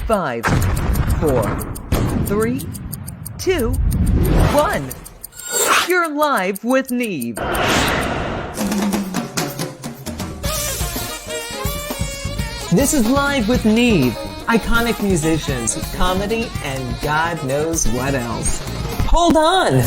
5, 4, 3, 2, 1. You're live with NeVE. This is Live with NeVE. Iconic musicians, comedy, and God knows what else. Hold on!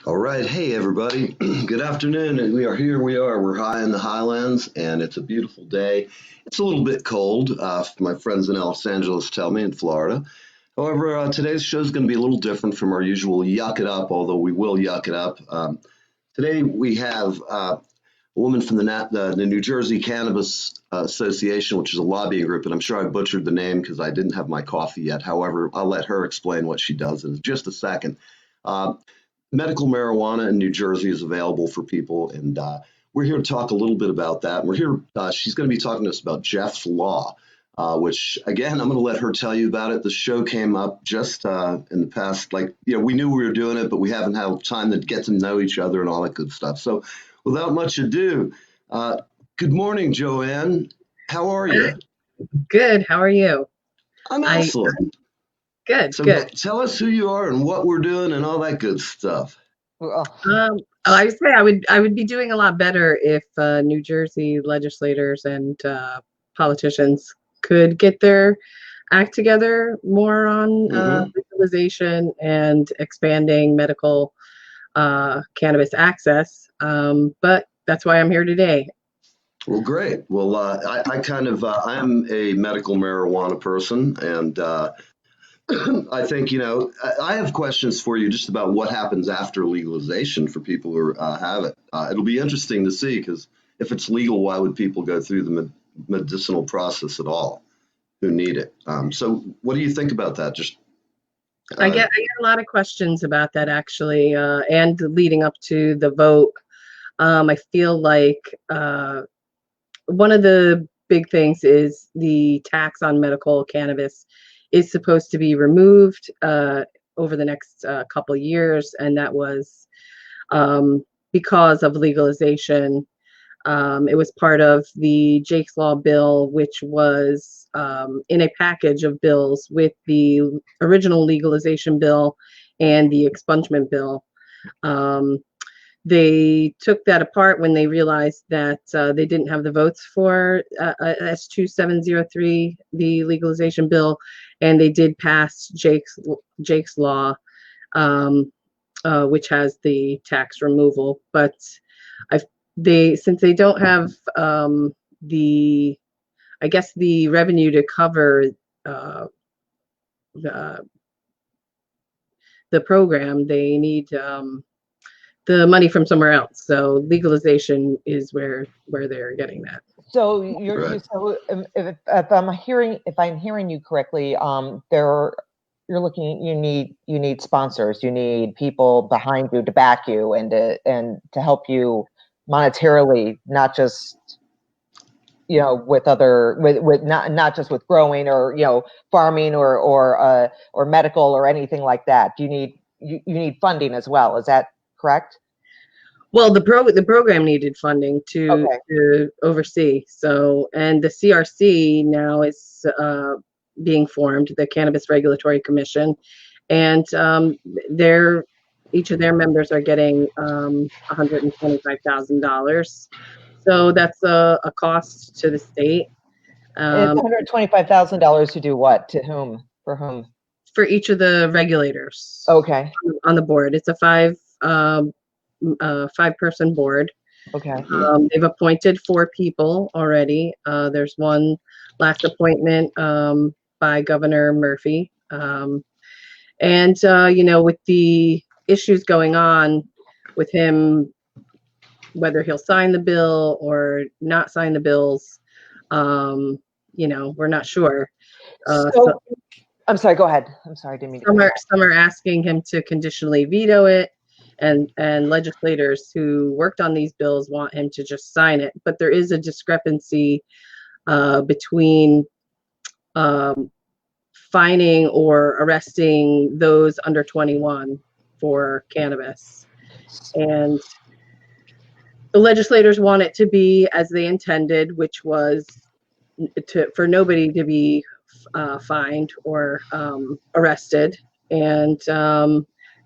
All right, hey everybody, good afternoon, and we are here, we're high in the highlands, and it's a beautiful day. It's a little bit cold, my friends in Los Angeles tell me, in Florida. However, today's show is going to be a little different from our usual yuck it up, although we will yuck it up. Today we have a woman from the New Jersey Cannabis Association, which is a lobbying group, and I'm sure I butchered the name because I didn't have my coffee yet. However, I'll let her explain what she does in just a second. Medical marijuana in New Jersey is available for people, and we're here to talk a little bit about that. We're here, she's going to be talking to us about Jeff's Law, which, again, I'm going to let her tell you about it. The show came up just in the past, we knew we were doing it, but we haven't had time to get to know each other and all that good stuff. So without much ado, good morning, Joanne. How are you? Good. How are you? I'm excellent. Good, So good. tell us who you are and what we're doing and all that good stuff. I would say I would be doing a lot better if New Jersey legislators and politicians could get their act together more on legalization and expanding medical cannabis access. But that's why I'm here today. Well, great. Well, I am a medical marijuana person, and I think, I have questions for you just about what happens after legalization for people who have it. It'll be interesting to see, because if it's legal, why would people go through the medicinal process at all who need it? So what do you think about that? I get a lot of questions about that, actually, and leading up to the vote. I feel like one of the big things is the tax on medical cannabis is supposed to be removed over the next couple years, and that was because of legalization. It was part of the Jake's Law bill, which was in a package of bills with the original legalization bill and the expungement bill. They took that apart when they realized that they didn't have the votes for S2703, the legalization bill, and they did pass Jake's Law, which has the tax removal. But since they don't have the revenue to cover the program, they need the money from somewhere else. So legalization is where they're getting that. So if I'm hearing you correctly, you're looking. You need sponsors. You need people behind you to back you and to help you monetarily, not just not just with growing or farming or medical or anything like that. You need funding as well. Is that correct? Well, the program needed funding to oversee. So, and the CRC now is being formed, the Cannabis Regulatory Commission, and each of their members are getting $125,000. So that's a cost to the state. It's $125,000 to do what? To whom? For whom? For each of the regulators. Okay. On the board, it's a five-person board, Okay. They've appointed 4 people already. There's one last appointment by Governor Murphy. And, with the issues going on with him, whether he'll sign the bill or not sign the bills, we're not sure. So, I'm sorry, go ahead. I'm sorry, I didn't mean to. Some are asking him to conditionally veto it, and legislators who worked on these bills want him to just sign it. But there is a discrepancy between fining or arresting those under 21 for cannabis. And the legislators want it to be as they intended, which was for nobody to be fined or arrested. And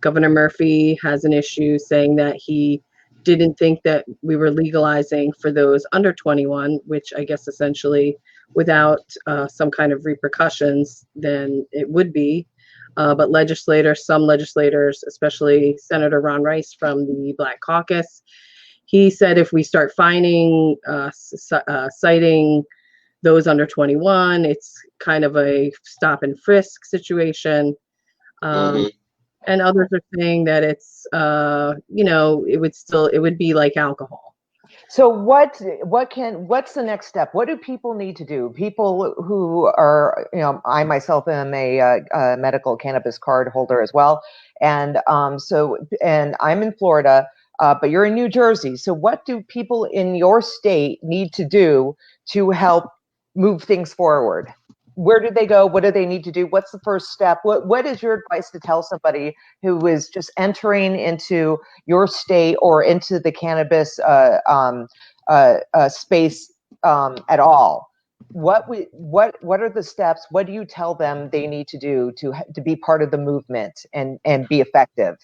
Governor Murphy has an issue saying that he didn't think that we were legalizing for those under 21, which I guess essentially without some kind of repercussions, then it would be. But some legislators, especially Senator Ron Rice from the Black Caucus, he said if we start fining, citing those under 21, it's kind of a stop and frisk situation. And others are saying that it's, it would be like alcohol. So what's the next step? What do people need to do? People who are, I myself am a medical cannabis card holder as well. And and I'm in Florida, but you're in New Jersey. So what do people in your state need to do to help move things forward? Where do they go? What do they need to do? What's the first step? What is your advice to tell somebody who is just entering into your state or into the cannabis space at all? What are the steps? What do you tell them they need to do to be part of the movement and be effective?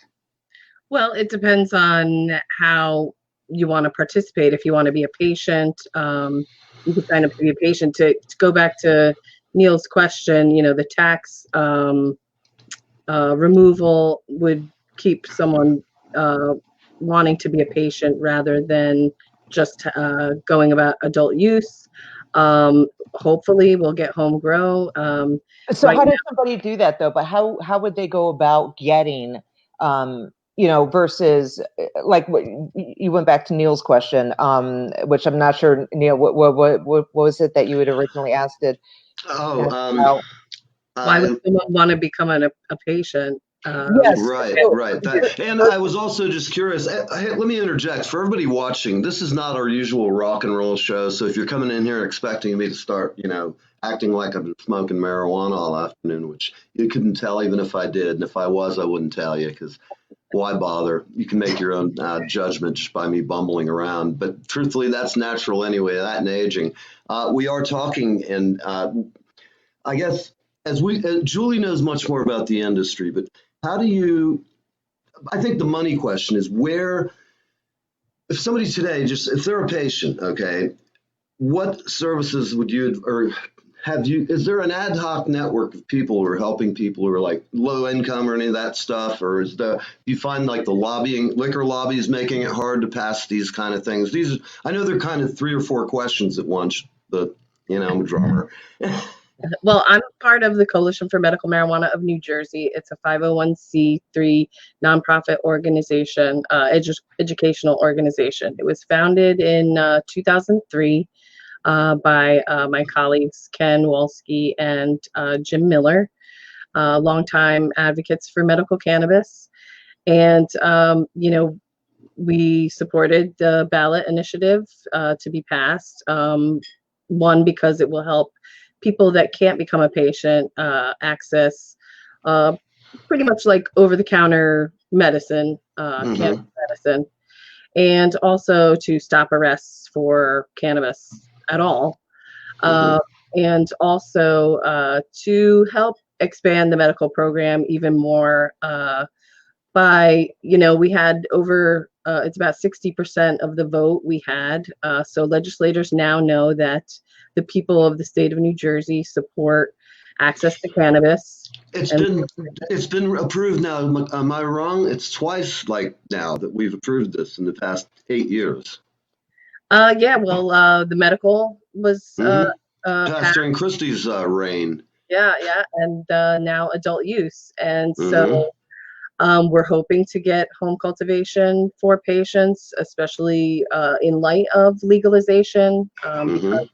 Well, it depends on how you want to participate. If you want to be a patient, you can sign up to be a patient. To go back to Neil's question, the tax removal would keep someone wanting to be a patient rather than just going about adult use. Hopefully we'll get home grow. So how does somebody do that though? But how would they go about getting, versus like what you went back to Neil's question, which I'm not sure, Neil, what was it that you had originally asked it? Oh, why would someone want to become a patient? Yes. Right. And I was also just curious. Hey, let me interject for everybody watching. This is not our usual rock and roll show. So if you're coming in here expecting me to start, acting like I'm smoking marijuana all afternoon, which you couldn't tell even if I did. And if I was, I wouldn't tell you because why bother? You can make your own judgment just by me bumbling around. But truthfully, that's natural anyway, that and aging. We are talking, and I guess Julie knows much more about the industry, but how do you, I think the money question is where, if somebody today, if they're a patient, okay, what services would you, or have you, is there an ad hoc network of people who are helping people who are like low income or any of that stuff? Or do you find like the liquor lobbies making it hard to pass these kind of things? I know they're kind of 3 or 4 questions at once, but I'm a drummer. Well, I'm part of the Coalition for Medical Marijuana of New Jersey. It's a 501c3 nonprofit organization, educational organization. It was founded in 2003 by my colleagues Ken Walsky and Jim Miller, longtime advocates for medical cannabis. And, we supported the ballot initiative to be passed. One, because it will help people that can't become a patient access pretty much like over-the-counter medicine, cannabis medicine, and also to stop arrests for cannabis at all, and also to help expand the medical program even more by, we had over, it's about 60% of the vote we had. So legislators now know that the people of the state of New Jersey support access to cannabis. It's been approved now. Am I wrong? It's twice now that we've approved this in the past 8 years. Yeah, well, the medical was Passed passed. during Christie's reign. Yeah, yeah, and now adult use. And Mm-hmm. so we're hoping to get home cultivation for patients, especially in light of legalization, Mm-hmm. because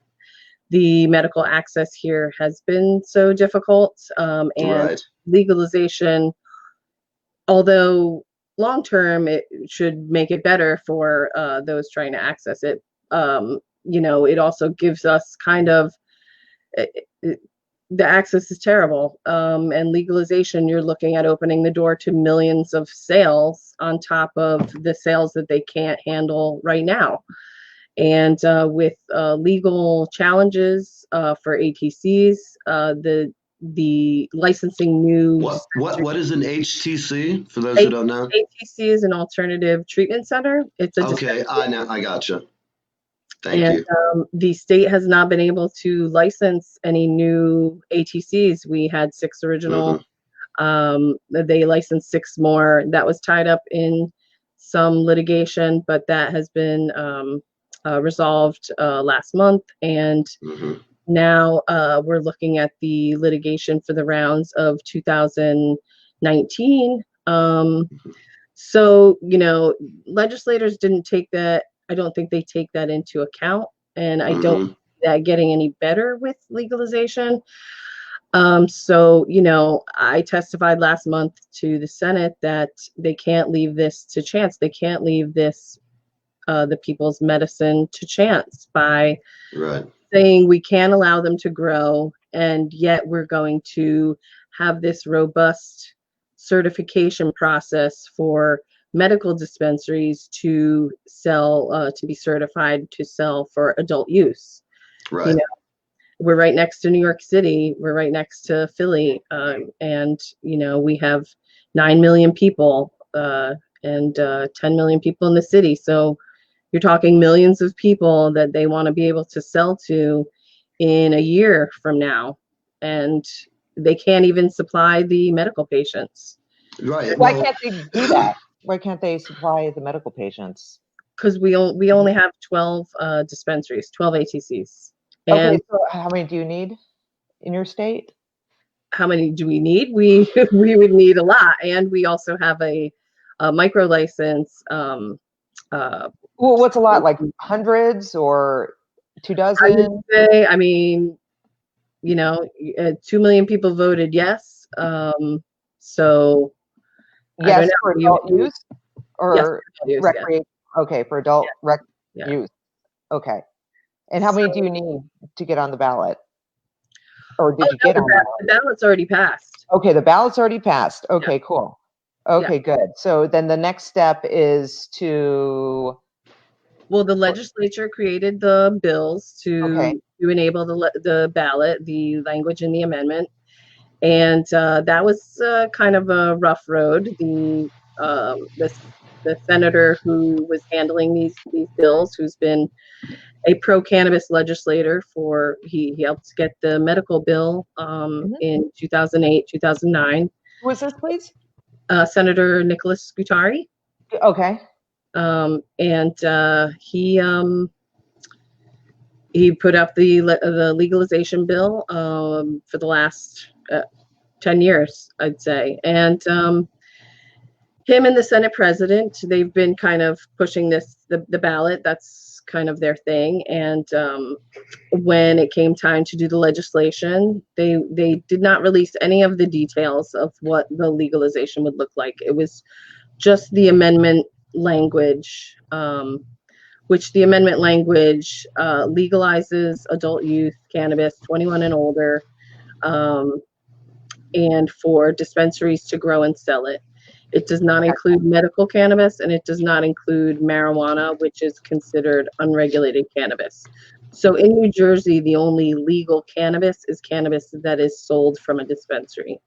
the medical access here has been so difficult. And Right. legalization, although long term it should make it better for those trying to access it, it also gives us kind of the access is terrible. And legalization, you're looking at opening the door to millions of sales on top of the sales that they can't handle right now. And with legal challenges for ATCs, the licensing new What is an HTC for those who A- don't know? ATC is an alternative treatment center. It's a Okay, I gotcha. Thank and you. the state has not been able to license any new ATCs. We had 6 original. Mm-hmm. They licensed 6 more. That was tied up in some litigation, but that has been resolved last month. And Mm-hmm. now we're looking at the litigation for the rounds of 2019. So, legislators didn't take that. I don't think they take that into account. And I don't Mm-hmm. see that getting any better with legalization. So, I testified last month to the Senate that they can't leave this to chance. They can't leave this, the people's medicine to chance by Right. saying we can't allow them to grow, and yet we're going to have this robust certification process for medical dispensaries to sell, to be certified to sell for adult use. Right. We're right next to New York City. We're right next to Philly, and we have 9 million people and 10 million people in the city. So you're talking millions of people that they want to be able to sell to in a year from now, and they can't even supply the medical patients. Right. Why Well, can't they do that? Why can't they supply the medical patients? Because we only have 12 dispensaries, 12 ATCs. Okay, And so how many do you need in your state? how many do we need? We would need a lot, and we also have a micro license. Well, what's a lot? Like hundreds or 2 I would dozen? say, 2 million people voted yes. So I don't Yes, for know. adult use Yes, or use, yes, recreation? Okay, for adult rec yeah. use. Okay. And how many do you need to get on the ballot? Or did you get on the ballot? The ballot's already passed. Okay, the ballot's already passed. Okay, cool. Okay, good. So then the next step is to Well, the legislature created the bills to enable the ballot, the language in the amendment, and that was kind of a rough road. The senator who was handling these bills, who's been a pro-cannabis legislator he helped get the medical bill in 2008, 2009. who is this, please? Senator Nicholas Scutari. Okay. And he put up the legalization bill for the last 10 years, I'd say. And him and the Senate president, they've been kind of pushing the ballot. That's kind of their thing. And when it came time to do the legislation, they did not release any of the details of what the legalization would look like. It was just the amendment language, which the amendment language legalizes adult use cannabis 21 and older, and for dispensaries to grow and sell it. It does not include medical cannabis, and it does not include marijuana, which is considered unregulated cannabis. So in New Jersey, the only legal cannabis is cannabis that is sold from a dispensary.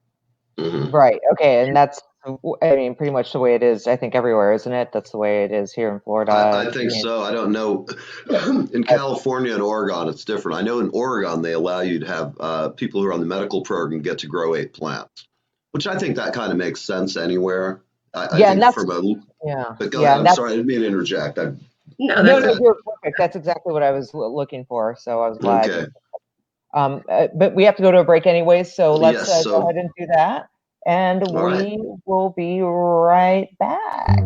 Right. Okay. And that's, pretty much the way it is, I think, everywhere, isn't it? That's the way it is here in Florida. I think so. I don't know. In California and Oregon, it's different. I know in Oregon, they allow you to have people who are on the medical program get to grow 8 plants, which I think that kind of makes sense anywhere. I think and that's, from a, yeah. but go ahead. I'm sorry, I didn't mean to interject. No, No, that's you're perfect. That's exactly what I was looking for. So I was glad. Okay. But we have to go to a break anyways, so let's Yes. go ahead and do that. And All right. we will be right back.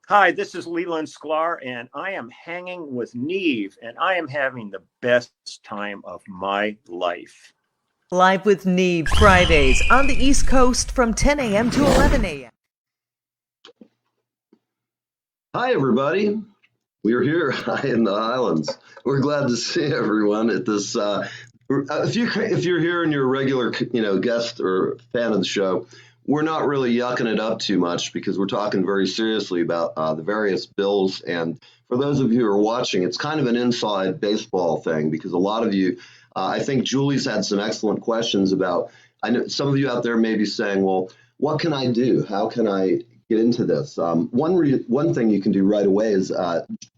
Hi, this is Leland Sklar, and I am hanging with NeVE, and I am having the best time of my life. Live with NeVE Fridays on the East Coast from 10 a.m. to 11 a.m. Hi, everybody. We're here high in the Highlands. We're glad to see everyone at this. If you're here and you're a regular, guest or fan of the show, we're not really yucking it up too much because we're talking very seriously about the various bills. And for those of you who are watching, it's kind of an inside baseball thing because a lot of you, I think Julie's had some excellent questions about. I know some of you out there may be saying, "Well, what can I do? How can I get into this?" One thing you can do right away is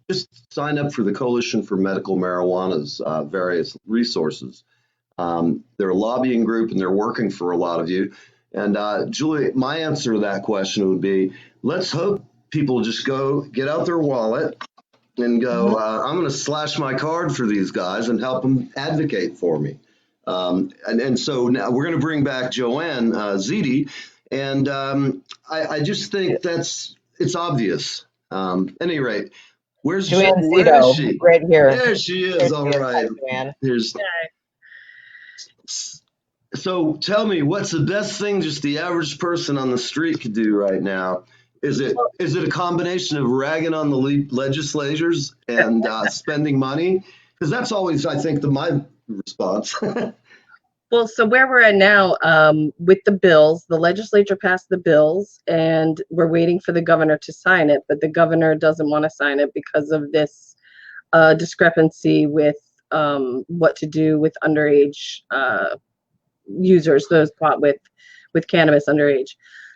just sign up for the Coalition for Medical Marijuana's various resources. They're a lobbying group and they're working for a lot of you. And Julie, my answer to that question would be, let's hope people just go get out their wallet and go, I'm going to slash my card for these guys and help them advocate for me. And so now we're going to bring back Joanne Zito. And I just think it's obvious. At any rate, where is she? Right here. There she is. All right. So tell me, what's the best thing just the average person on the street could do right now? Is it a combination of ragging on the legislators and spending money? Because that's always, I think, my response. Well, so where we're at now with the bills, the legislature passed the bills and we're waiting for the governor to sign it, but the governor doesn't want to sign it because of this discrepancy with what to do with underage users, those caught with cannabis underage.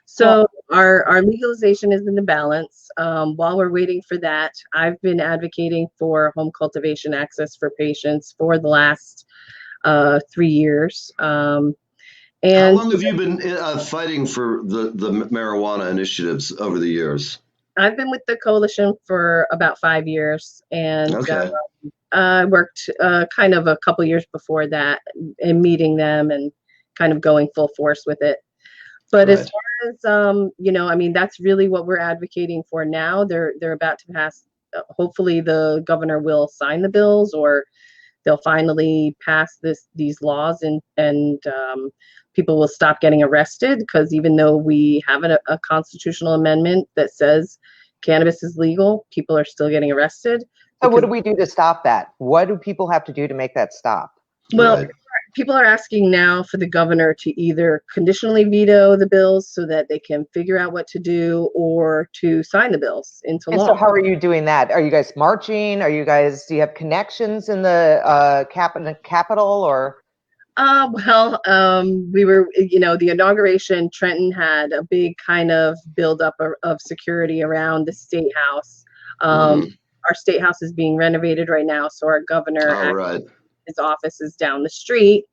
So our legalization is in the balance. While we're waiting for that, I've been advocating for home cultivation access for patients for the last 3 years. And how long have you been fighting for the marijuana initiatives over the years? I've been with the coalition for about 5 years, and I worked kind of a couple years before that in meeting them and kind of going full force with it. But as far as I mean, that's really what we're advocating for now. They're about to pass. Hopefully, the governor will sign the bills, or they'll finally pass these laws, and people will stop getting arrested. Because even though we have a constitutional amendment that says cannabis is legal, people are still getting arrested. So what do we do to stop that? What do people have to do to make that stop? Well, people are asking now for the governor to either conditionally veto the bills so that they can figure out what to do, or to sign the bills into law. So how are you doing that? Are you guys marching? Do you have connections in the capital, or? We were, the inauguration, Trenton had a big kind of buildup of security around the State House. Our State House is being renovated right now, so our governor, his office is down the street.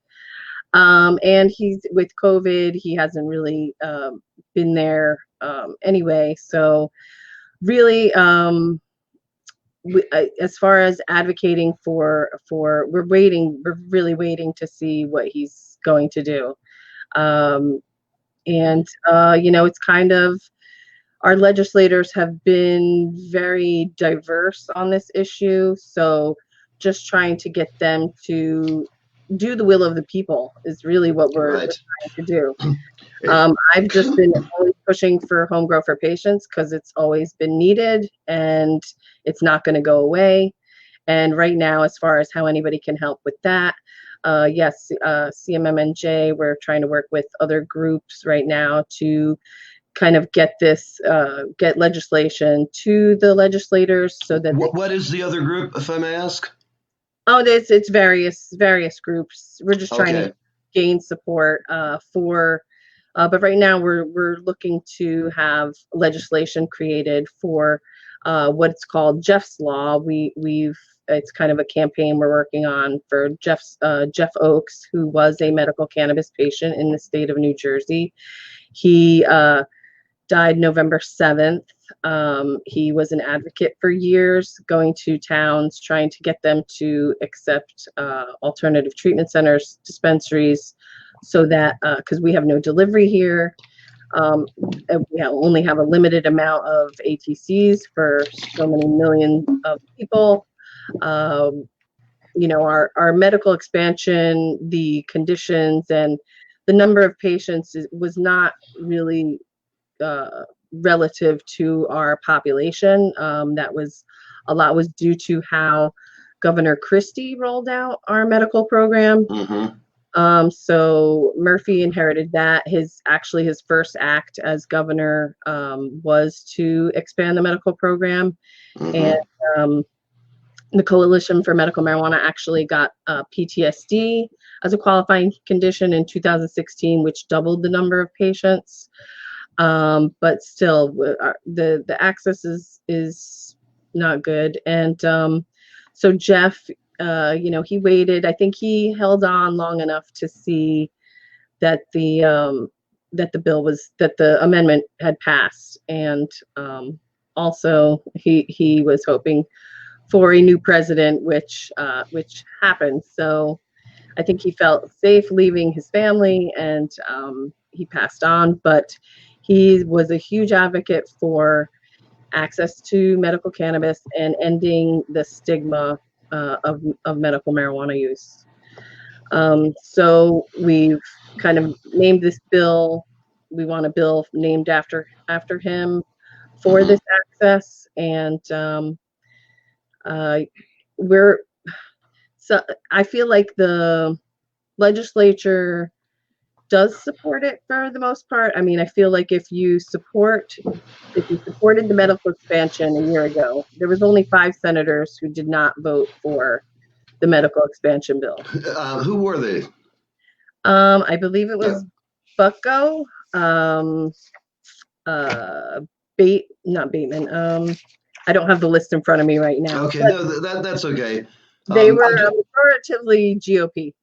And he's, with COVID, he hasn't really been there anyway. So really, as far as advocating for we're really waiting to see what he's going to do. It's kind of, our legislators have been very diverse on this issue, so just trying to get them to do the will of the people is really what we're trying to do. I've just been always pushing for home grow for patients because it's always been needed and it's not going to go away. And right now, as far as how anybody can help with that, yes, CMMNJ, we're trying to work with other groups right now to kind of get this, get legislation to the legislators so that what is the other group, if I may ask? Oh, it's various groups. We're just trying to gain support for, but right now we're looking to have legislation created for what's called Jeff's Law. It's kind of a campaign we're working on for Jeff Oakes, who was a medical cannabis patient in the state of New Jersey. He died November 7th. He was an advocate for years, going to towns, trying to get them to accept alternative treatment centers, dispensaries, so that, because we have no delivery here, and we only have a limited amount of ATCs for so many million of people. You know, our medical expansion, the conditions, and the number of patients was not really relative to our population. That was a lot was due to how Governor Christie rolled out our medical program. So Murphy inherited that. His first act as governor was to expand the medical program, and the Coalition for Medical Marijuana actually got PTSD as a qualifying condition in 2016, which doubled the number of patients. But still, the access is not good. And so Jeff, you know, he waited. I think he held on long enough to see that the amendment had passed, and also he was hoping for a new president, which happened. So I think he felt safe leaving his family, and he passed on. But he was a huge advocate for access to medical cannabis and ending the stigma of medical marijuana use. So we've kind of named this bill. We want a bill named after him for this access, and so I feel like the legislature does support it for the most part. I mean, I feel like if you supported the medical expansion a year ago, there was only 5 senators who did not vote for the medical expansion bill. Who were they? I believe it was Bucko, not Bateman. I don't have the list in front of me right now. Okay, no, that's okay. They were relatively GOP.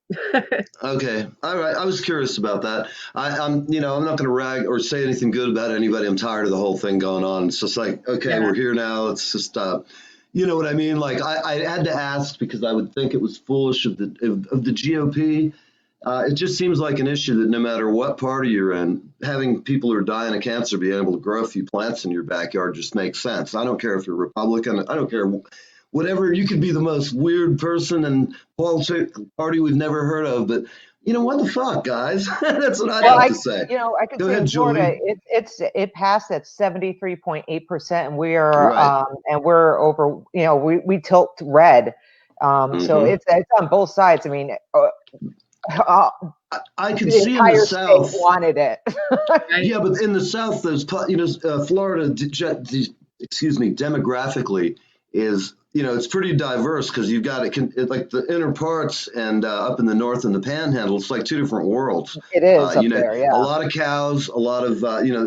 Okay, all right. I was curious about that. I'm not going to rag or say anything good about anybody. I'm tired of the whole thing going on. It's just like, okay, we're here now. Let's just you know what I mean? Like I had to ask because I would think it was foolish of the GOP. It just seems like an issue that no matter what party you're in, having people who are dying of cancer being able to grow a few plants in your backyard just makes sense. I don't care if you're Republican. I don't care. Whatever, you could be the most weird person and political party we've never heard of, but you know what the fuck, guys? That's what I have to say. You know, I could Go say ahead, in Florida, Julie. it passed at 73.8%, and we are and we're over. You know, we tilt red. So it's on both sides. I mean, I can see in the South wanted it. Yeah, but in the South, there's Florida. Demographically is. It's pretty diverse because you've got like the inner parts and up in the north and the panhandle. It's like 2 different worlds. It is up there, yeah. A lot of cows, a lot of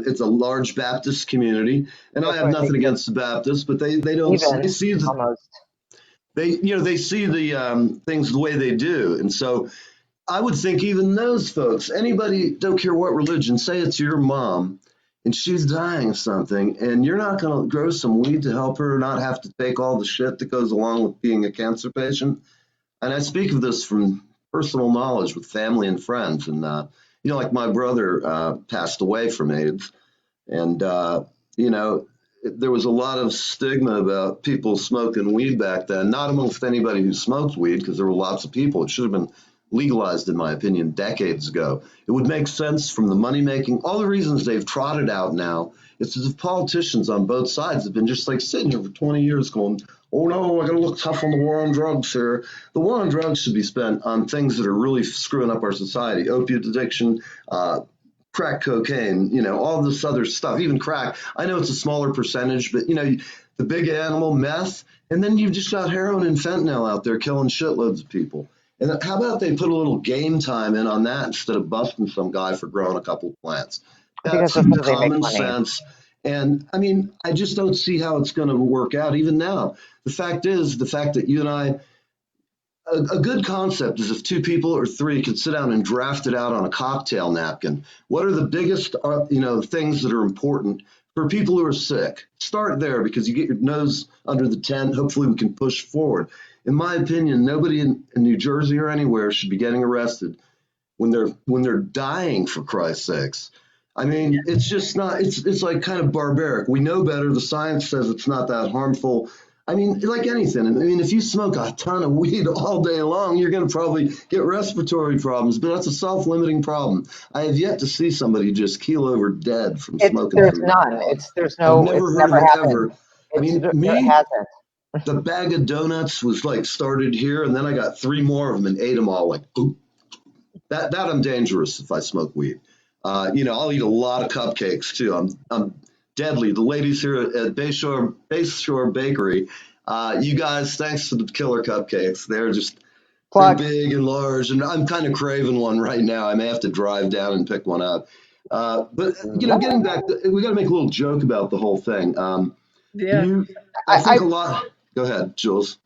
it's a large Baptist community, and I have nothing against the Baptists, but they don't they see the almost. They see the things the way they do, and so I would think even those folks, anybody, don't care what religion, say it's your mom. And she's dying of something, and you're not going to grow some weed to help her not have to take all the shit that goes along with being a cancer patient. And I speak of this from personal knowledge with family and friends. And, like my brother passed away from AIDS. And, there was a lot of stigma about people smoking weed back then, not amongst anybody who smoked weed, because there were lots of people. It should have been legalized, in my opinion, decades ago. It would make sense from the money making, all the reasons they've trotted out now It's as if politicians on both sides have been just like sitting here for 20 years going, oh no, I got to look tough on the war on drugs here. The war on drugs should be spent on things that are really screwing up our society: opiate addiction, crack cocaine, all this other stuff, even crack. I know it's a smaller percentage, but the big animal, meth, and then you've just got heroin and fentanyl out there killing shitloads of people. And how about they put a little game time in on that instead of busting some guy for growing a couple of plants? That's common sense. And I mean, I just don't see how it's going to work out even now. The fact that you and I, a good concept is if two people or three could sit down and draft it out on a cocktail napkin. What are the biggest, things that are important for people who are sick? Start there, because you get your nose under the tent. Hopefully we can push forward. In my opinion, nobody in New Jersey or anywhere should be getting arrested when they're dying, for Christ's sakes. I mean, it's just not, it's like kind of barbaric. We know better. The science says it's not that harmful. I mean, like anything. I mean, if you smoke a ton of weed all day long, you're going to probably get respiratory problems, but that's a self-limiting problem. I have yet to see somebody just keel over dead from smoking. There's none. I've never heard of it ever. I mean, it hasn't. The bag of donuts was like started here, and then I got 3 more of them and ate them all like, ooh. That I'm dangerous if I smoke weed. I'll eat a lot of cupcakes too. I'm deadly. The ladies here at Bayshore Bakery, you guys, thanks for the killer cupcakes. They're big and large, and I'm kind of craving one right now. I may have to drive down and pick one up. But getting back, we got to make a little joke about the whole thing. I think a lot. Go ahead, Jules.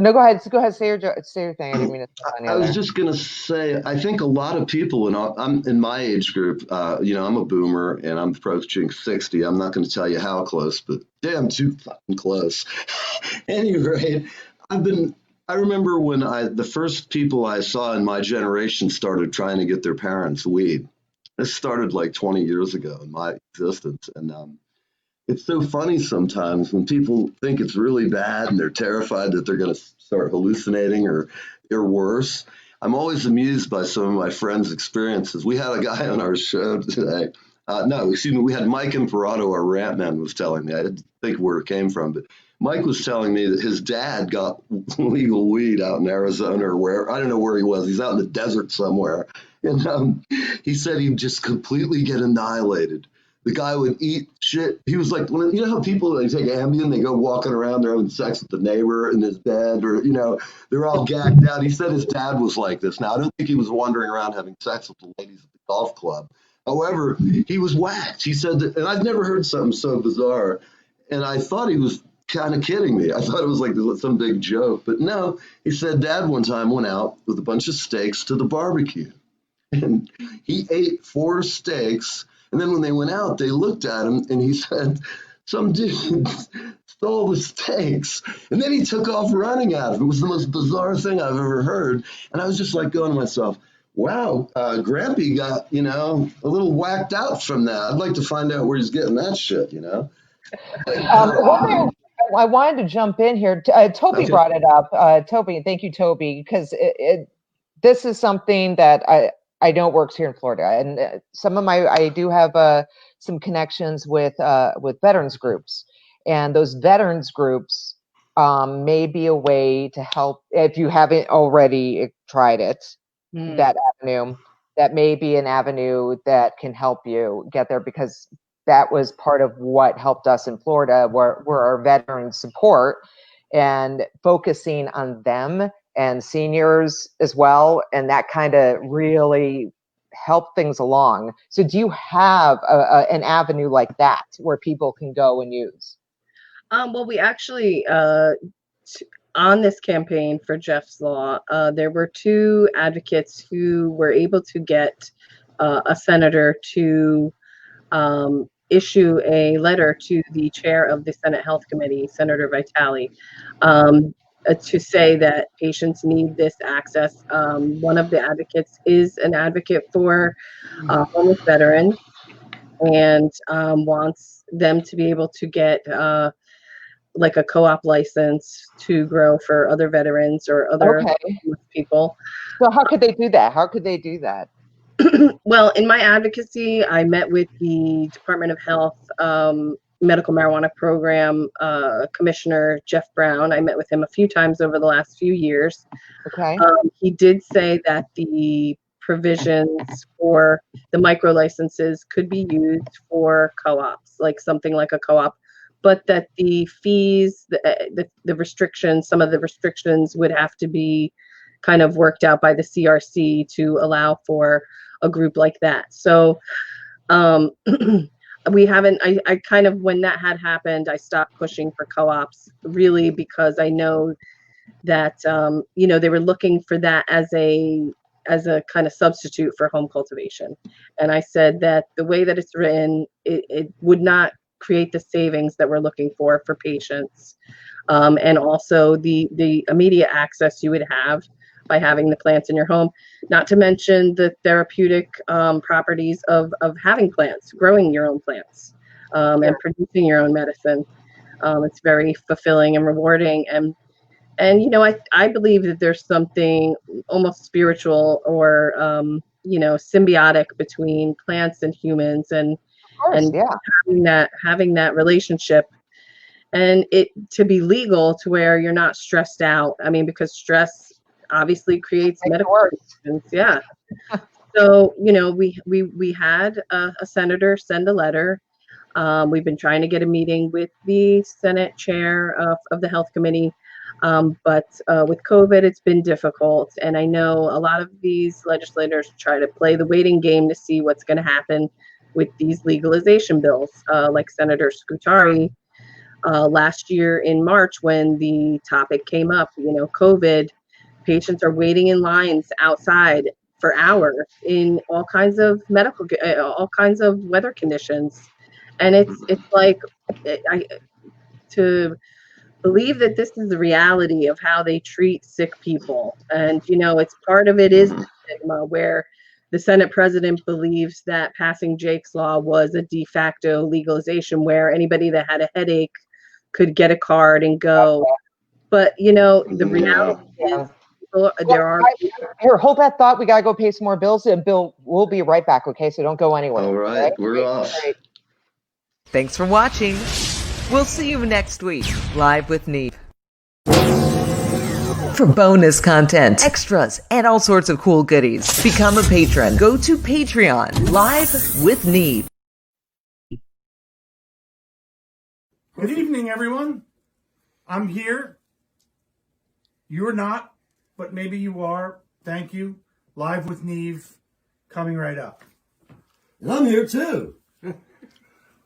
No, go ahead. Say your thing. I didn't mean to. I was just gonna say, I think a lot of people, and I'm in my age group. I'm a boomer, and I'm approaching 60. I'm not going to tell you how close, but damn, too fucking close. Anyway, I remember when the first people I saw in my generation started trying to get their parents weed. This started like 20 years ago in my existence, and it's so funny sometimes when people think it's really bad and they're terrified that they're going to start hallucinating or worse. I'm always amused by some of my friends' experiences. We had a guy on our show today. We had Mike Imperato, our rant man, was telling me. I didn't think where it came from, but Mike was telling me that his dad got legal weed out in Arizona or where, I don't know where he was. He's out in the desert somewhere. And he said he'd just completely get annihilated. The guy would eat shit. He was like, you know how people, they take Ambien, they go walking around, they're having sex with the neighbor in his bed, or, they're all gagged out. He said his dad was like this. Now, I don't think he was wandering around having sex with the ladies at the golf club. However, he was whacked. He said that, and I've never heard something so bizarre. And I thought he was kind of kidding me. I thought it was like some big joke. But no, he said dad one time went out with a bunch of steaks to the barbecue. And he ate 4 steaks. And then when they went out, they looked at him and he said, some dude stole the steaks. And then he took off running out of it. It was the most bizarre thing I've ever heard. And I was just like going to myself, wow, Grampy got, a little whacked out from that. I'd like to find out where he's getting that shit, One thing I wanted to jump in here. Toby brought it up. Toby, thank you, Toby, because this is something that I know works here in Florida, and I do have some connections with veterans groups, and those veterans groups may be a way to help if you haven't already tried it. That avenue, that may be an avenue that can help you get there, because that was part of what helped us in Florida, where our veteran support and focusing on them and seniors as well, and that kind of really helped things along. So do you have an avenue like that where people can go and use? Well, we actually, on this campaign for Jeff's Law, there were 2 advocates who were able to get a senator to issue a letter to the chair of the Senate Health Committee, Senator Vitale, to say that patients need this access. One of the advocates is an advocate for homeless veterans and wants them to be able to get like a co-op license to grow for other veterans or other homeless people. So how could they do that? Well, in my advocacy, I met with the Department of Health medical marijuana program commissioner, Jeff Brown. I met with him a few times over the last few years. Okay. He did say that the provisions for the micro licenses could be used for co-ops, like something like a co-op, but that the fees, the restrictions, some of the restrictions would have to be kind of worked out by the CRC to allow for a group like that. So we haven't, I kind of, when that had happened, I stopped pushing for co-ops, really, because I know that, you know, they were looking for that as a kind of substitute for home cultivation. And I said that the way that it's written, it would not create the savings that we're looking for patients. And also the immediate access you would have by having the plants in your home, not to mention the therapeutic properties of having plants, growing your own plants, and producing your own medicine. It's very fulfilling and rewarding. And you know, I believe that there's something almost spiritual or you know, symbiotic between plants and humans, and having that relationship, and it to be legal to where you're not stressed out. I mean, because stress obviously creates medical conditions. Yeah. So, you know, we had a senator send a letter. We've been trying to get a meeting with the Senate chair of the health committee. But with COVID, it's been difficult. And I know a lot of these legislators try to play the waiting game to see what's going to happen with these legalization bills, like Senator Scutari last year in March when the topic came up. You know, COVID, patients are waiting in lines outside for hours in all kinds of all kinds of weather conditions. And it's like, to believe that this is the reality of how they treat sick people. And, you know, it's part of it is the stigma where the Senate president believes that passing Jake's Law was a de facto legalization where anybody that had a headache could get a card and go. But, you know, the reality is there are. Here, hold that thought. We got to go pay some more bills. And Bill, we'll be right back, okay? So don't go anywhere. All right, we're off. Great. Thanks for watching. We'll see you next week, live with NeVE. For bonus content, extras, and all sorts of cool goodies, become a patron. Go to Patreon, live with NeVE. Good evening, everyone. I'm here. You're not, but maybe you are. Thank you. Live with NeVE, coming right up. And I'm here too.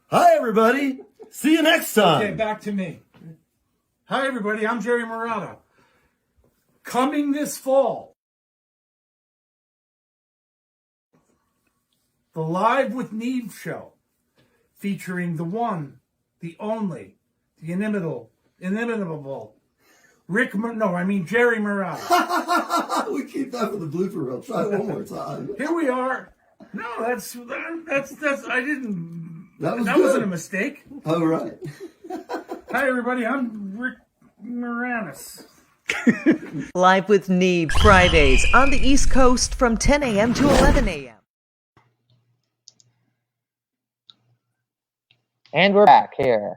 Hi, everybody. See you next time. Okay, back to me. Hi, everybody. I'm Jerry Murata. Coming this fall, the Live with NeVE show, featuring the one, the only, the inimitable, Jerry Murata. We keep that for the blooper reel. Try it one more time. Here we are. No, that's I didn't. That wasn't a mistake. All right. Hi, everybody. I'm Rick Moranis. Live with NeVE, Fridays on the East Coast from 10 a.m. to 11 a.m. And we're back here.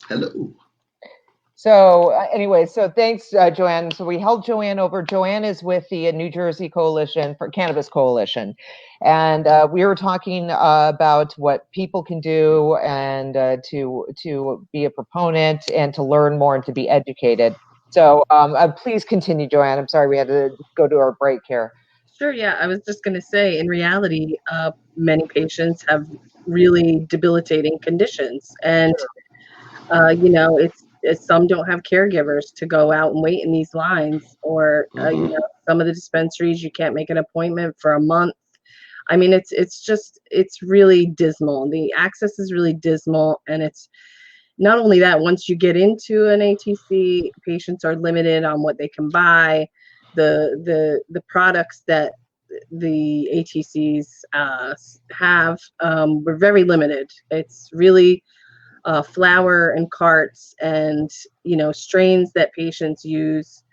Hello. So anyway, so thanks, Joanne. So we held Joanne over. Joanne is with the New Jersey Coalition for Cannabis Coalition. And we were talking about what people can do and to be a proponent and to learn more and to be educated. So please continue, Joanne. I'm sorry we had to go to our break here. Sure, yeah. I was just going to say, in reality, many patients have really debilitating conditions. And, you know, it's some don't have caregivers to go out and wait in these lines, or you know, some of the dispensaries you can't make an appointment for a month. I mean, it's really dismal. The access is really dismal, and it's not only that. Once you get into an ATC, patients are limited on what they can buy. The products that the ATCs have were very limited. It's really flower and carts and, you know, strains that patients use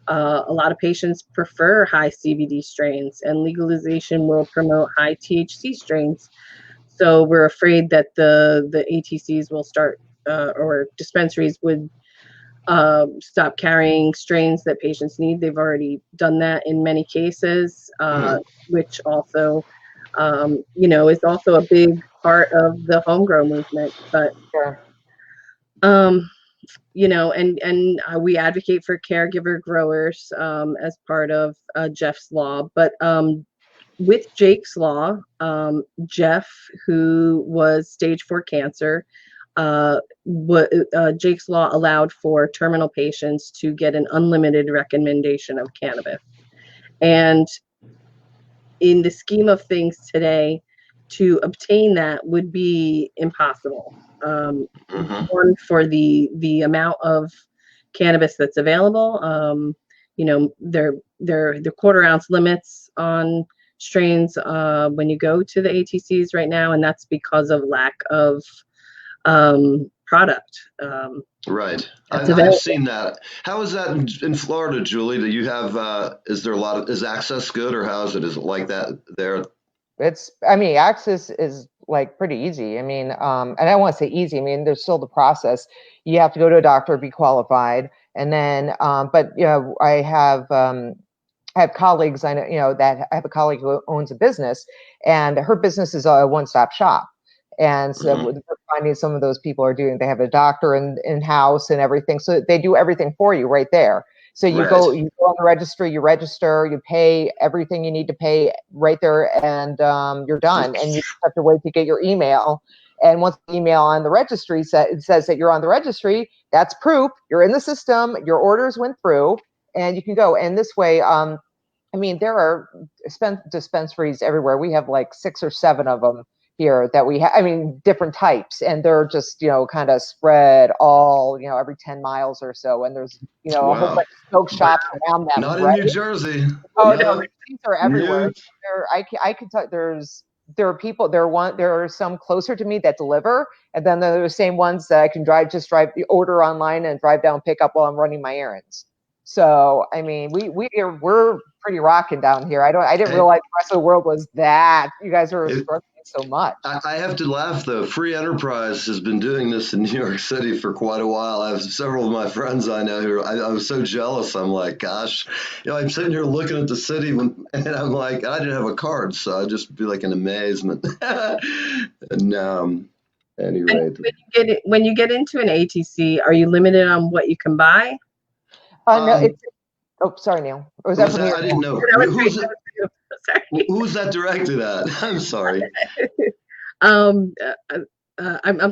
A lot of patients prefer high CBD strains, and legalization will promote high THC strains. So we're afraid that the ATCs will start, or dispensaries would stop carrying strains that patients need. They've already done that in many cases, which also, is also a big part of the home grow movement. But, Sure. we advocate for caregiver growers as part of Jeff's Law. But with Jake's Law, Jeff, who was stage 4 cancer, Jake's Law allowed for terminal patients to get an unlimited recommendation of cannabis. And in the scheme of things today, to obtain that would be impossible. One, for the amount of cannabis that's available. They're quarter-ounce limits on strains when you go to the ATCs right now, and that's because of lack of product. Right. I've seen that. How is that in Florida, Julie? Do you have, is access good, or how is it? Is it like that there? Access is like pretty easy. and I don't want to say easy. There's still the process. You have to go to a doctor, be qualified. And then, I have colleagues, I have a colleague who owns a business, and her business is a one-stop shop. And so we're finding some of those people they have a doctor in-house and everything. So they do everything for you right there. So you go on the registry, you register, you pay everything you need to pay right there, and you're done. And you just have to wait to get your email. And once the email on the registry says that you're on the registry, that's proof. You're in the system, your orders went through, and you can go. And this way, there are dispensaries everywhere. We have like 6 or 7 of them here that we have, different types, and they're just, kind of spread all, every 10 miles or so. And there's, a whole bunch of smoke shops around them. Not in New Jersey. Oh, no, these are everywhere. I could tell there are some closer to me that deliver, and then there are the same ones that I can drive the order online and drive down, pick up while I'm running my errands. So, we're pretty rocking down here. I didn't realize the rest of the world was that. You guys are struggling so much. I have to laugh, though. Free Enterprise has been doing this in New York City for quite a while. I have several of my friends I know who I was so jealous. I'm like, gosh, I'm sitting here looking at the city, and I'm like, I didn't have a card, so I'd just be like in amazement. And anyway. When you get into an ATC, are you limited on what you can buy? No, sorry, Neil. Was that from I didn't know. Who's that directed at? I'm sorry. I'm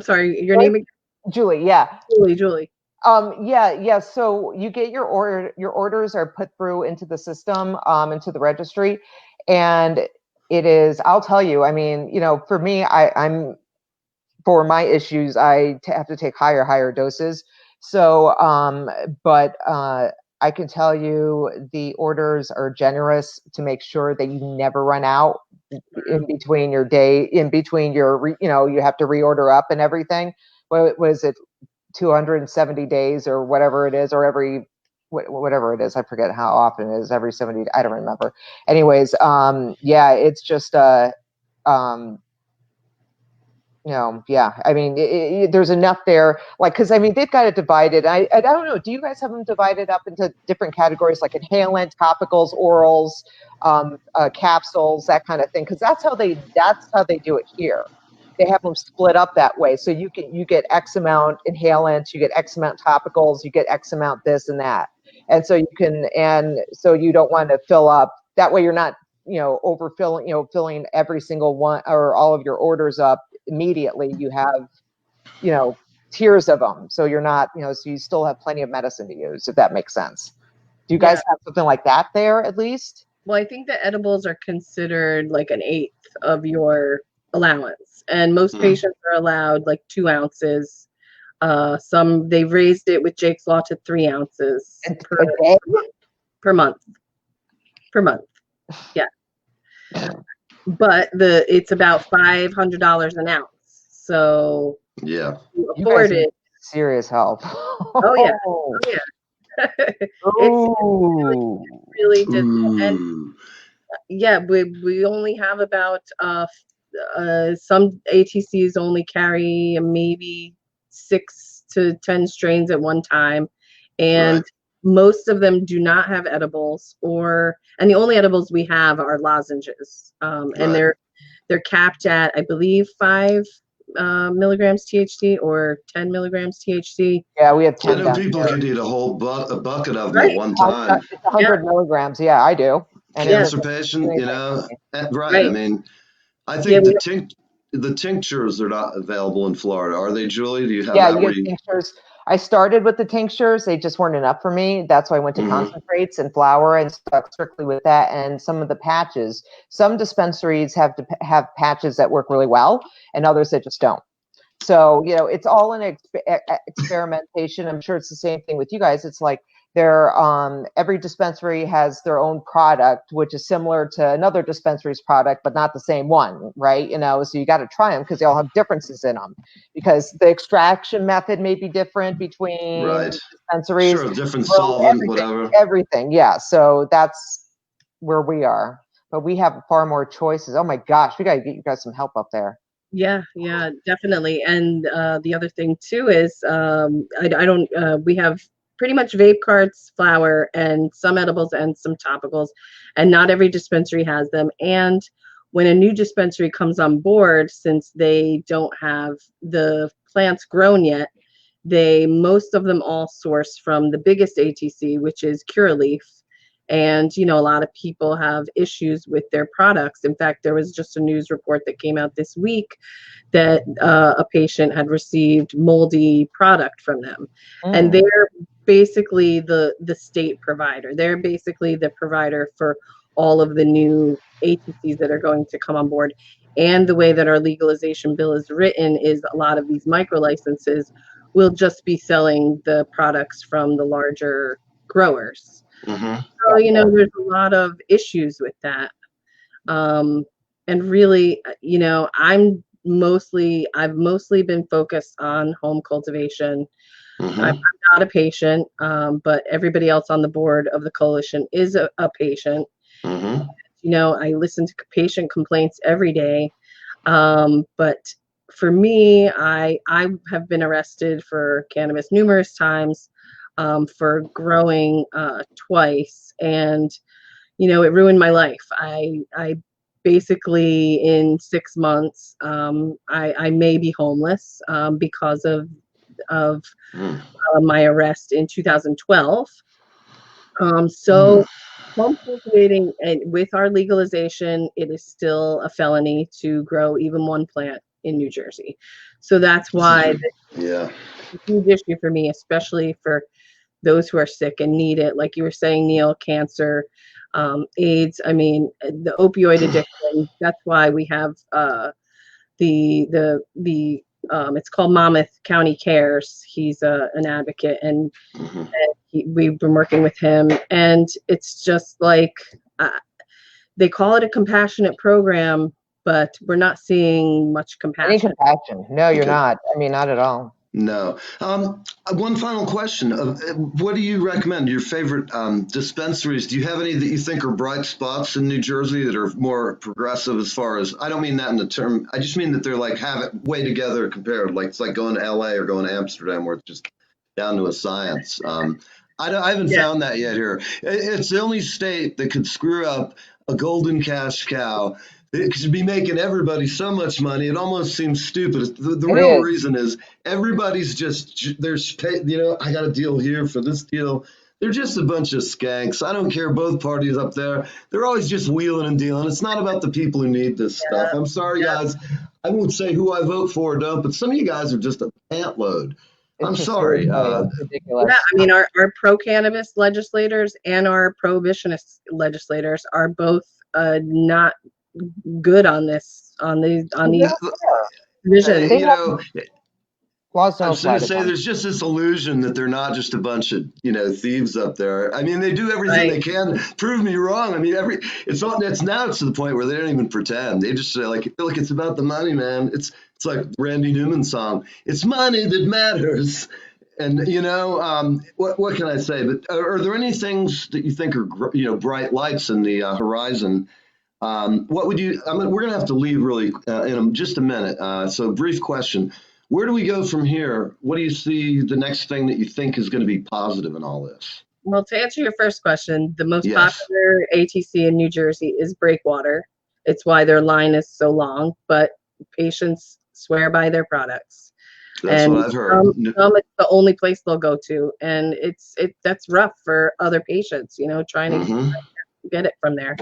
sorry. Your name again? Julie. Yeah. Julie. Yeah. So you get your order. Your orders are put through into the system, into the registry, and it is. I'll tell you. For me, I'm for my issues, I have to take higher doses. So, I can tell you the orders are generous to make sure that you never run out in between your you have to reorder up and everything. What was it, 270 days or whatever it is, or whatever it is. I forget how often it is, every 70, I don't remember. Anyways, it's just, there's enough there, because they've got it divided. I don't know. Do you guys have them divided up into different categories, like inhalant, topicals, orals, capsules, that kind of thing? Because that's how they do it here. They have them split up that way. So you get X amount inhalants, you get X amount topicals, you get X amount this and that. And so so you don't want to fill up. That way you're not, overfilling, filling every single one or all of your orders up immediately. You have, tiers of them. So you're not, so you still have plenty of medicine to use, if that makes sense. Do you guys have something like that there at least? Well, I think that edibles are considered like an 1/8 of your allowance. And most patients are allowed like 2 ounces. Some, they've raised it with Jake's Law to 3 ounces per month. Yeah. But it's about $500 an ounce. So yeah, you afford it. Serious help. Oh yeah. It's Oh, really just, and Ooh. yeah, we only have about some ATCs only carry maybe 6 to 10 strains at one time, and Right. most of them do not have edibles, and the only edibles we have are lozenges, and Right. they're capped at, I believe, 5 milligrams THC or 10 milligrams THC. yeah, we have I 10 know down people here. could eat a bucket of them at Right. one time. It's 100 milligrams. Yeah, I do. And Yeah. Cancer patient, you know, right. I Right. mean, I Yeah. think the tinctures are not available in Florida. Are they, Julie? Do you have Yeah, that you where get you? tinctures. I started with the tinctures. They just weren't enough for me. That's why I went to Mhm. concentrates and flour and stuck strictly with that. And some of the patches. Some dispensaries have patches that work really well, and others that just don't. So, you know, it's all an experimentation. I'm sure it's the same thing with you guys. It's like every dispensary has their own product, which is similar to another dispensary's product, but not the same one, right? You know, so you got to try them because they all have differences in them. Because the extraction method may be different between Right. dispensaries. Sure, different solvent, whatever. Everything, yeah. So that's where we are. But we have far more choices. Oh my gosh, we got to get you guys some help up there. Yeah, definitely. And the other thing too is I don't we have pretty much vape carts, flower, and some edibles and some topicals, and not every dispensary has them. And when a new dispensary comes on board, since they don't have the plants grown yet, most of them all source from the biggest ATC, which is Curaleaf. And, you know, a lot of people have issues with their products. In fact, there was just a news report that came out this week that a patient had received moldy product from them. And they're basically the state provider. They're basically the provider for all of the new ATCs that are going to come on board. And the way that our legalization bill is written is a lot of these micro licenses will just be selling the products from the larger growers. Mhm. So, you know, there's a lot of issues with that. And really, you know, I've mostly been focused on home cultivation. I'm Mhm. not a patient, but everybody else on the board of the coalition is a patient. Mhm. You know, I listen to patient complaints every day. But for me, I have been arrested for cannabis numerous times, for growing twice, and you know, it ruined my life. I basically in 6 months, I may be homeless because of Mm. my arrest in 2012. Mm. So home cultivating, and with our legalization, it is still a felony to grow even one plant in New Jersey. So that's why Yeah. it's a huge issue for me, especially for those who are sick and need it. Like you were saying, Neil, cancer, AIDS. I mean, the opioid addiction. That's why we have the it's called Monmouth County Cares. He's an advocate, and Mhm. we've been working with him, and it's just like they call it a compassionate program, but we're not seeing much Any compassion. compassion? No, you're Okay. not. I mean, not at all. No. One final question. What do you recommend? Your favorite dispensaries? Do you have any that you think are bright spots in New Jersey that are more progressive as far as, I don't mean that in the term, I just mean that they're like have it way together compared. Like it's like going to LA or going to Amsterdam where it's just down to a science. I haven't Yeah, found that yet here. It's the only state that could screw up a golden cash cow. It could be making everybody so much money. It almost seems stupid. The It real is. reason is everybody's just, there's, you know, I got a deal here for this deal. They're just a bunch of skanks. I don't care. Both parties up there, they're always just wheeling and dealing. It's not about the people who need this stuff. I'm sorry, yeah. guys. I won't say who I vote for or don't, but some of you guys are just a pant load. I'm It's just sorry. it's ridiculous. Yeah, I mean, our pro-cannabis legislators and our prohibitionist legislators are both not good on this, on these divisions. You know, Laws I don't was apply going to to say them. there's just this illusion that they're not just a bunch of, you know, thieves up there. I mean, they do everything Right. they can. Prove me wrong. I mean, it's now to the point where they don't even pretend. They just say like, look, it's about the money, man. It's like Randy Newman's song. It's money that matters. And what can I say? But are there any things that you think are bright lights in the horizon? What would you? We're going to have to leave really in just a minute. So brief question: where do we go from here? What do you see the next thing that you think is going to be positive in all this? Well, to answer your first question, the most Yes. popular ATC in New Jersey is Breakwater. It's why their line is so long, but patients swear by their products. That's and what I've heard. it's the only place they'll go to, and that's rough for other patients, trying to get it from there.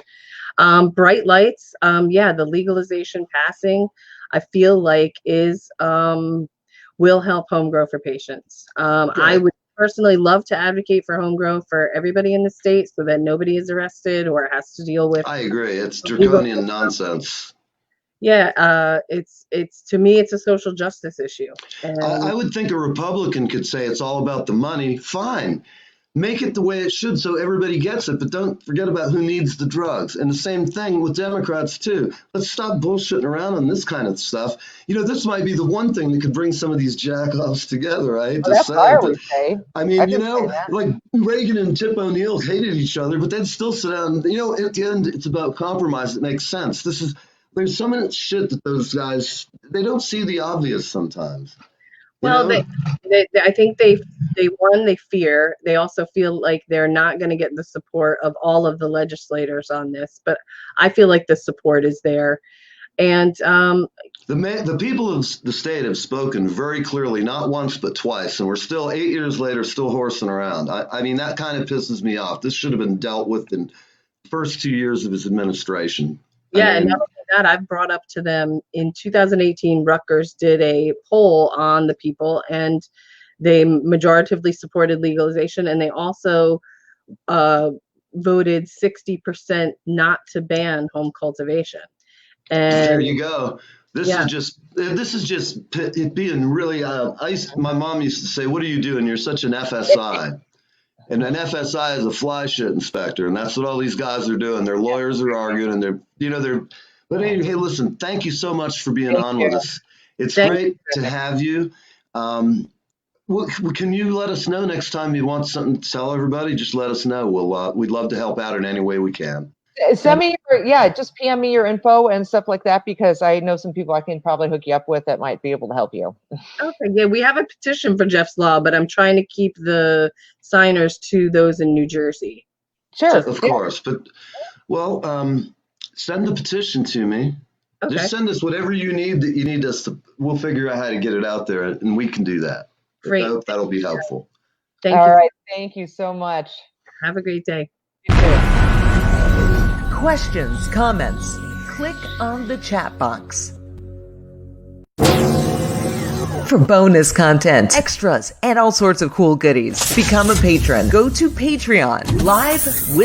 Bright lights, the legalization passing, I feel like will help home grow for patients. I would personally love to advocate for home grow for everybody in the state so that nobody is arrested or has to deal with. I agree. It's draconian nonsense. Yeah, it's to me, it's a social justice issue. And I would think a Republican could say it's all about the money. Fine. Make it the way it should so everybody gets it, but don't forget about who needs the drugs. And the same thing with Democrats, too. Let's stop bullshitting around on this kind of stuff. This might be the one thing that could bring some of these jackoffs together, right? That's what I would say. I mean, like Reagan and Tip O'Neill hated each other, but they'd still sit down. At the end, it's about compromise that makes sense. There's so much shit that those guys, they don't see the obvious sometimes. Well, I think they fear. They also feel like they're not going to get the support of all of the legislators on this, but I feel like the support is there. And the people of the state have spoken very clearly, not once but twice, and we're still 8 years later still horsing around. I mean, that kind of pisses me off. This should have been dealt with in the first 2 years of his administration. Yeah, and not only that, I've brought up to them in 2018, Rutgers did a poll on the people, and they majoritively supported legalization, and they also voted 60% not to ban home cultivation. And there you go. This is just it being really. My mom used to say, "What are you doing? You're such an FSI." And an FSI is a fly shit inspector, and that's what all these guys are doing. Their lawyers are arguing, and they're. But anyway, hey, listen, thank you so much for being on with us. It's great to have you. Can you let us know next time you want something to tell everybody? Just let us know. We'd love to help out in any way we can. Send me just PM me your info and stuff like that, because I know some people I can probably hook you up with that might be able to help you. Okay, yeah, we have a petition for Jeff's Law, but I'm trying to keep the signers to those in New Jersey. Sure. Of course, but send the petition to me. Okay. Just send us whatever you need us to. We'll figure out how to get it out there, and we can do that. Great. That'll be helpful. Thank you. All right. Thank you so much. Have a great day. You too. Questions, comments, click on the chat box. For bonus content, extras, and all sorts of cool goodies, become a patron. Go to Patreon. Live with